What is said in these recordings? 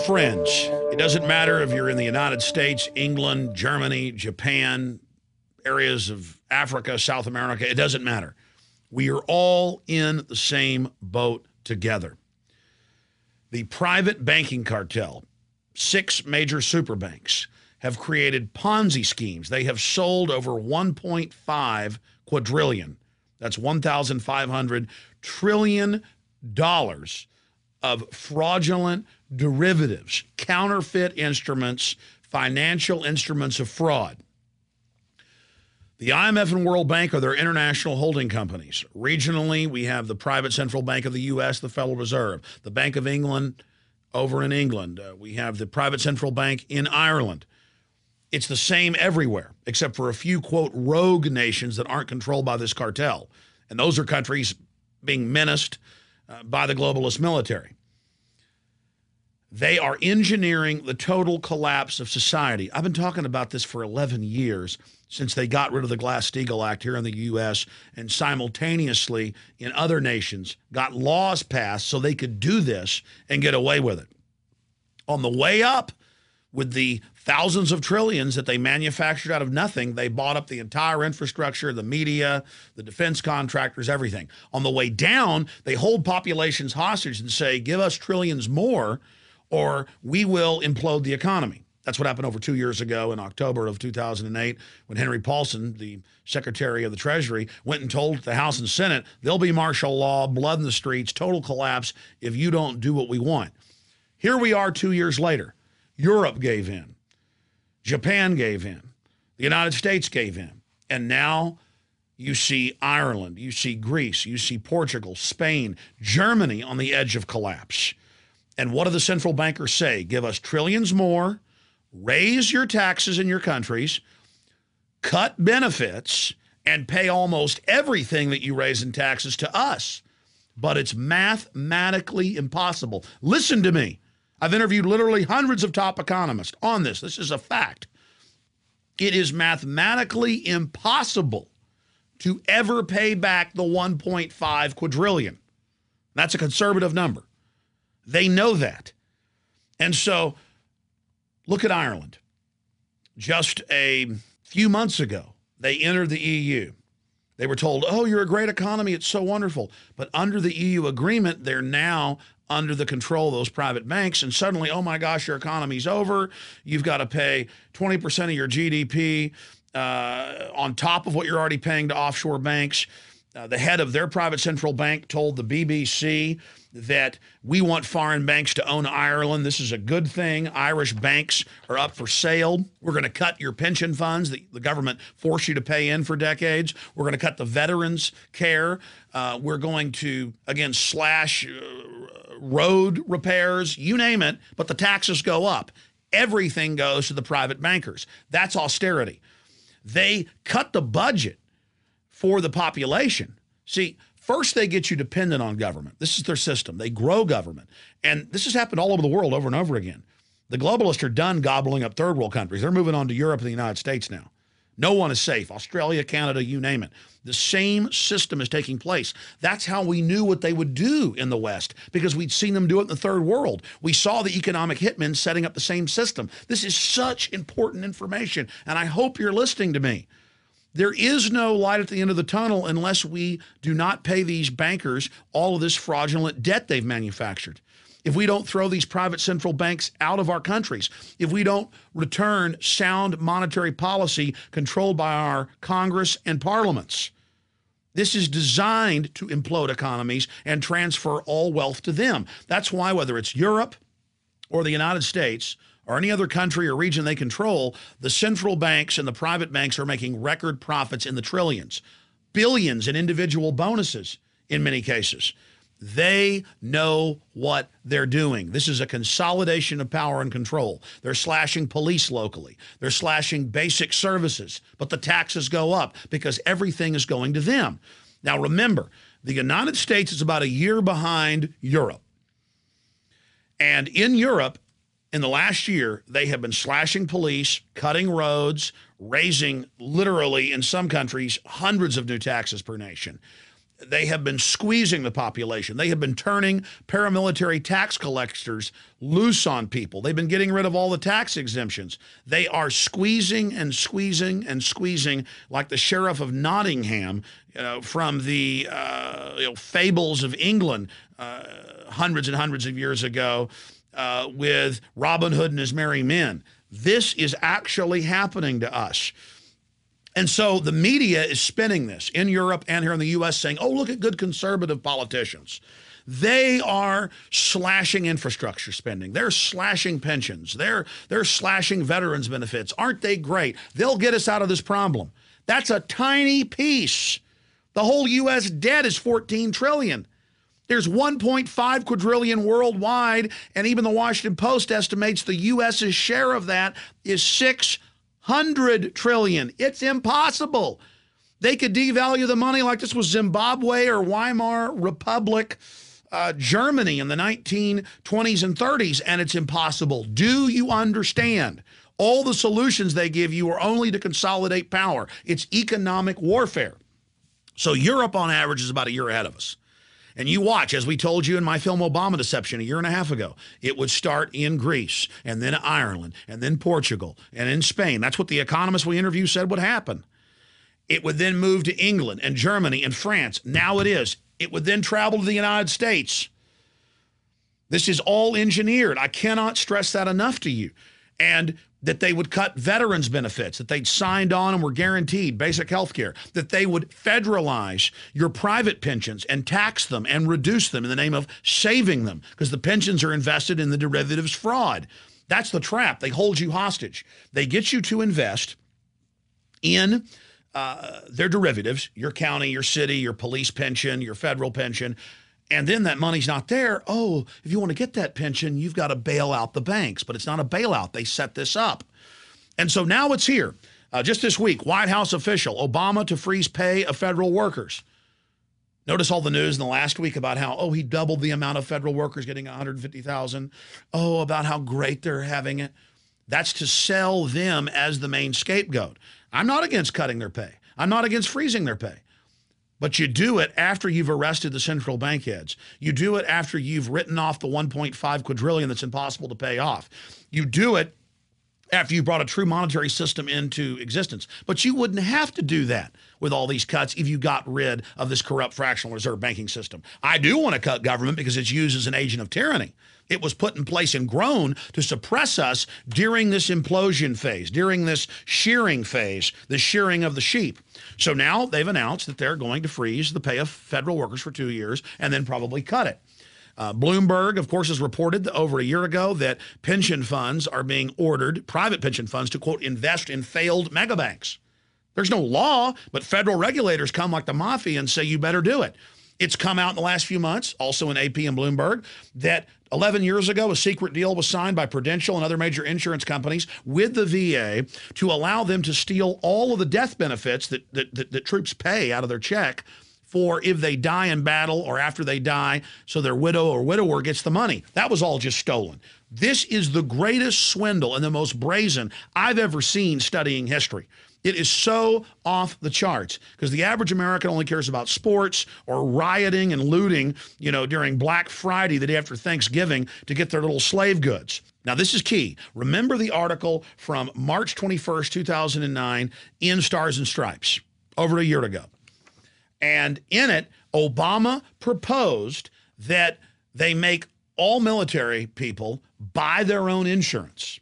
friends, it doesn't matter if you're in the United States, England, Germany, Japan, areas of Africa, South America, it doesn't matter. We are all in the same boat together. The private banking cartel, 6 major super banks, have created Ponzi schemes. They have sold over 1.5 quadrillion. That's $1,500 trillion of fraudulent derivatives, counterfeit instruments, financial instruments of fraud. The IMF and World Bank are their international holding companies. Regionally, we have the private central bank of the U.S., the Federal Reserve, the Bank of England over in England. We have the private central bank in Ireland. It's the same everywhere, except for a few, quote, rogue nations that aren't controlled by this cartel. And those are countries being menaced by the globalist military. They are engineering the total collapse of society. I've been talking about this for 11 years, since they got rid of the Glass-Steagall Act here in the U.S. and simultaneously in other nations got laws passed so they could do this and get away with it. On the way up, with the thousands of trillions that they manufactured out of nothing, they bought up the entire infrastructure, the media, the defense contractors, everything. On the way down, they hold populations hostage and say, give us trillions more or we will implode the economy. That's what happened over 2 years ago in October of 2008 when Henry Paulson, the Secretary of the Treasury, went and told the House and Senate, there'll be martial law, blood in the streets, total collapse if you don't do what we want. Here we are 2 years later. Europe gave in. Japan gave in. The United States gave in. And now you see Ireland, you see Greece, you see Portugal, Spain, Germany on the edge of collapse. And what do the central bankers say? Give us trillions more, raise your taxes in your countries, cut benefits, and pay almost everything that you raise in taxes to us. But it's mathematically impossible. Listen to me. I've interviewed literally hundreds of top economists on this. This is a fact. It is mathematically impossible to ever pay back the 1.5 quadrillion. That's a conservative number. They know that. And so look at Ireland. Just a few months ago, they entered the EU. They were told, oh, you're a great economy. It's so wonderful. But under the EU agreement, they're now under the control of those private banks. And suddenly, oh my gosh, your economy's over. You've got to pay 20% of your GDP on top of what you're already paying to offshore banks. The head of their private central bank told the BBC that we want foreign banks to own Ireland. This is a good thing. Irish banks are up for sale. We're going to cut your pension funds that the government forced you to pay in for decades. We're going to cut the veterans' care. We're going to, again, slash road repairs, you name it, but the taxes go up. Everything goes to the private bankers. That's austerity. They cut the budget for the population. See, first they get you dependent on government. This is their system. They grow government. And this has happened all over the world over and over again. The globalists are done gobbling up third world countries. They're moving on to Europe and the United States now. No one is safe. Australia, Canada, you name it. The same system is taking place. That's how we knew what they would do in the West, because we'd seen them do it in the third world. We saw the economic hitmen setting up the same system. This is such important information, and I hope you're listening to me. There is no light at the end of the tunnel unless we do not pay these bankers all of this fraudulent debt they've manufactured. If we don't throw these private central banks out of our countries, if we don't return sound monetary policy controlled by our Congress and parliaments. This is designed to implode economies and transfer all wealth to them. That's why whether it's Europe or the United States or any other country or region they control, the central banks and the private banks are making record profits in the trillions, billions in individual bonuses in many cases. They know what they're doing. This is a consolidation of power and control. They're slashing police locally. They're slashing basic services, but the taxes go up because everything is going to them. Now remember, the United States is about a year behind Europe. And in Europe, in the last year, they have been slashing police, cutting roads, raising literally, in some countries, hundreds of new taxes per nation. They have been squeezing the population. They have been turning paramilitary tax collectors loose on people. They've been getting rid of all the tax exemptions. They are squeezing and squeezing and squeezing like the Sheriff of Nottingham from the fables of England hundreds and hundreds of years ago with Robin Hood and his merry men. This is actually happening to us. And so the media is spinning this in Europe and here in the U.S. saying, oh, look at good conservative politicians. They are slashing infrastructure spending. They're slashing pensions. They're slashing veterans benefits. Aren't they great? They'll get us out of this problem. That's a tiny piece. The whole U.S. debt is $14 trillion. There's 1.5 quadrillion worldwide, and even the Washington Post estimates the U.S.'s share of that is $600 trillion. It's impossible. They could devalue the money like this was Zimbabwe or Weimar Republic, Germany in the 1920s and 30s, and it's impossible. Do you understand? All the solutions they give you are only to consolidate power. It's economic warfare. So Europe, on average, is about a year ahead of us. And you watch, as we told you in my film Obama Deception a year and a half ago, it would start in Greece, and then Ireland, and then Portugal, and in Spain. That's what the economists we interviewed said would happen. It would then move to England and Germany and France. Now it is. It would then travel to the United States. This is all engineered. I cannot stress that enough to you. And that they would cut veterans benefits, that they'd signed on and were guaranteed basic health care, that they would federalize your private pensions and tax them and reduce them in the name of saving them because the pensions are invested in the derivatives fraud. That's the trap. They hold you hostage. They get you to invest in their derivatives, your county, your city, your police pension, your federal pension, and then that money's not there. Oh, if you want to get that pension, you've got to bail out the banks. But it's not a bailout. They set this up. And so now it's here. Just this week, White House official, Obama to freeze pay of federal workers. Notice all the news in the last week about how, oh, he doubled the amount of federal workers getting $150,000. Oh, about how great they're having it. That's to sell them as the main scapegoat. I'm not against cutting their pay. I'm not against freezing their pay. But you do it after you've arrested the central bank heads. You do it after you've written off the 1.5 quadrillion that's impossible to pay off. You do it after you brought a true monetary system into existence. But you wouldn't have to do that with all these cuts if you got rid of this corrupt fractional reserve banking system. I do want to cut government because it's used as an agent of tyranny. It was put in place and grown to suppress us during this implosion phase, during this shearing phase, the shearing of the sheep. So now they've announced that they're going to freeze the pay of federal workers for 2 years and then probably cut it. Bloomberg, of course, has reported over a year ago that pension funds are being ordered, private pension funds, to, quote, invest in failed megabanks. There's no law, but federal regulators come like the mafia and say you better do it. It's come out in the last few months, also in AP and Bloomberg, that 11 years ago, a secret deal was signed by Prudential and other major insurance companies with the VA to allow them to steal all of the death benefits that troops pay out of their check for if they die in battle or after they die, so their widow or widower gets the money. That was all just stolen. This is the greatest swindle and the most brazen I've ever seen studying history. It is so off the charts because the average American only cares about sports or rioting and looting, during Black Friday, the day after Thanksgiving, to get their little slave goods. Now, this is key. Remember the article from March 21st, 2009 in Stars and Stripes, over a year ago. And in it, Obama proposed that they make all military people buy their own insurance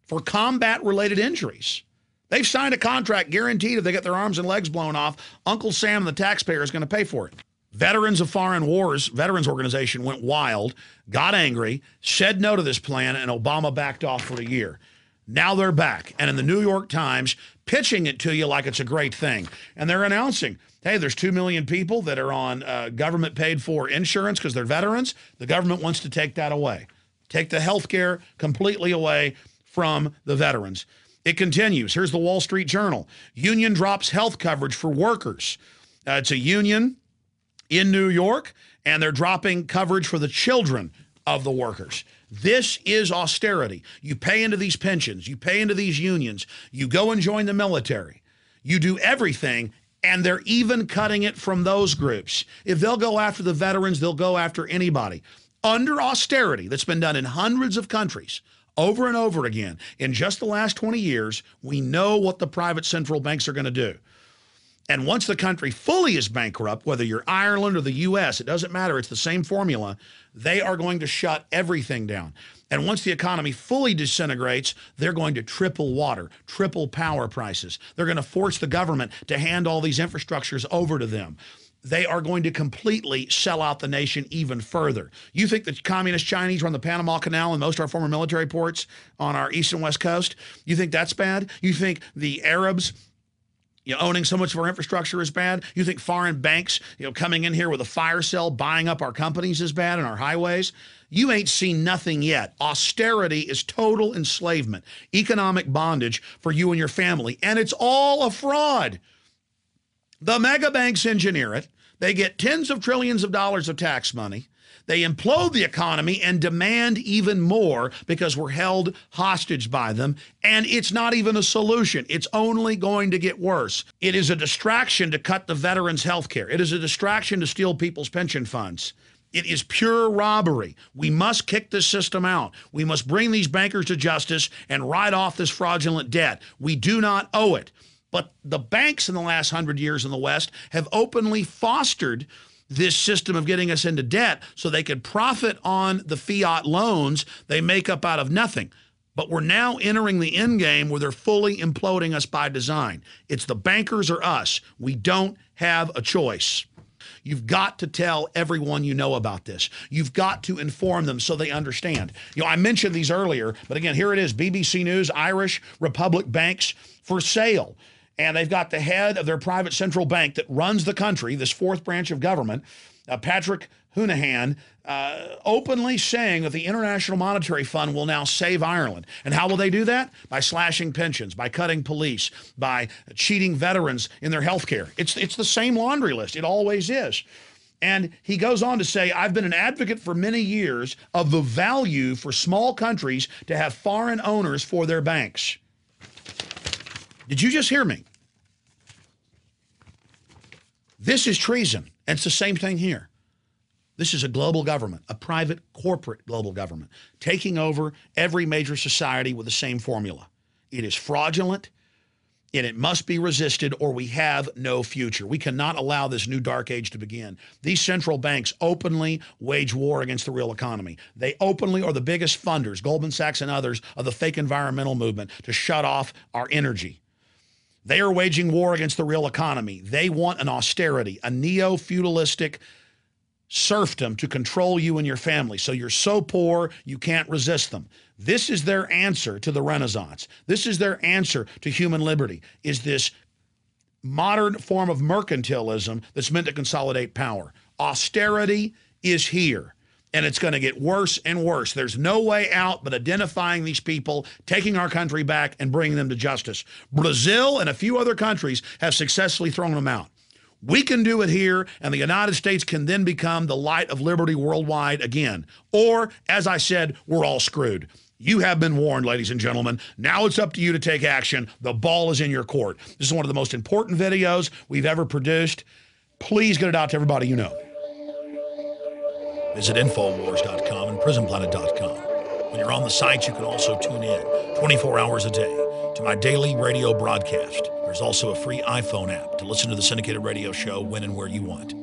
for combat-related injuries. They've signed a contract guaranteed if they get their arms and legs blown off, Uncle Sam and the taxpayer is going to pay for it. Veterans of Foreign Wars, Veterans Organization, went wild, got angry, said no to this plan, and Obama backed off for a year. Now they're back, and in the New York Times, pitching it to you like it's a great thing. And they're announcing, hey, there's 2 million people that are on government-paid-for insurance because they're veterans. The government wants to take that away, take the health care completely away from the veterans. It continues. Here's the Wall Street Journal. Union drops health coverage for workers. It's a union in New York, and they're dropping coverage for the children of the workers. This is austerity. You pay into these pensions. You pay into these unions. You go and join the military. You do everything, And they're even cutting it from those groups. If they'll go after the veterans, they'll go after anybody. Under austerity that's been done in hundreds of countries over and over again, in just the last 20 years, we know what the private central banks are going to do. And once the country fully is bankrupt, whether you're Ireland or the U.S., it doesn't matter. It's the same formula. They are going to shut everything down. And once the economy fully disintegrates, they're going to triple water, triple power prices. They're going to force the government to hand all these infrastructures over to them. They are going to completely sell out the nation even further. You think the communist Chinese run the Panama Canal and most of our former military ports on our east and west coast? You think that's bad? You think the Arabs owning so much of our infrastructure is bad? You think foreign banks, coming in here with a fire sale, buying up our companies is bad and our highways? You ain't seen nothing yet. Austerity is total enslavement, economic bondage for you and your family, and it's all a fraud. The mega banks engineer it. They get tens of trillions of dollars of tax money. They implode the economy and demand even more because we're held hostage by them. And it's not even a solution. It's only going to get worse. It is a distraction to cut the veterans' health care. It is a distraction to steal people's pension funds. It is pure robbery. We must kick this system out. We must bring these bankers to justice and write off this fraudulent debt. We do not owe it. But the banks in the last 100 years in the West have openly fostered this system of getting us into debt so they could profit on the fiat loans they make up out of nothing. But we're now entering the end game where they're fully imploding us by design. It's the bankers or us. We don't have a choice. You've got to tell everyone you know about this. You've got to inform them so they understand. I mentioned these earlier, but again, here it is. BBC News, Irish Republic banks for sale. And they've got the head of their private central bank that runs the country, this fourth branch of government, Patrick Honohan, openly saying that the International Monetary Fund will now save Ireland. And how will they do that? By slashing pensions, by cutting police, by cheating veterans in their health care. It's the same laundry list. It always is. And he goes on to say, I've been an advocate for many years of the value for small countries to have foreign owners for their banks. Did you just hear me? This is treason, and it's the same thing here. This is a global government, a private corporate global government, taking over every major society with the same formula. It is fraudulent, and it must be resisted, or we have no future. We cannot allow this new dark age to begin. These central banks openly wage war against the real economy. They openly are the biggest funders, Goldman Sachs and others, of the fake environmental movement to shut off our energy. They are waging war against the real economy. They want an austerity, a neo-feudalistic serfdom to control you and your family. So you're so poor, you can't resist them. This is their answer to the Renaissance. This is their answer to human liberty, is this modern form of mercantilism that's meant to consolidate power. Austerity is here. And it's going to get worse and worse. There's no way out but identifying these people, taking our country back, and bringing them to justice. Brazil and a few other countries have successfully thrown them out. We can do it here, and the United States can then become the light of liberty worldwide again. Or, as I said, we're all screwed. You have been warned, ladies and gentlemen. Now it's up to you to take action. The ball is in your court. This is one of the most important videos we've ever produced. Please get it out to everybody you know. Visit Infowars.com and PrisonPlanet.com. When you're on the site, you can also tune in 24 hours a day to my daily radio broadcast. There's also a free iPhone app to listen to the syndicated radio show when and where you want.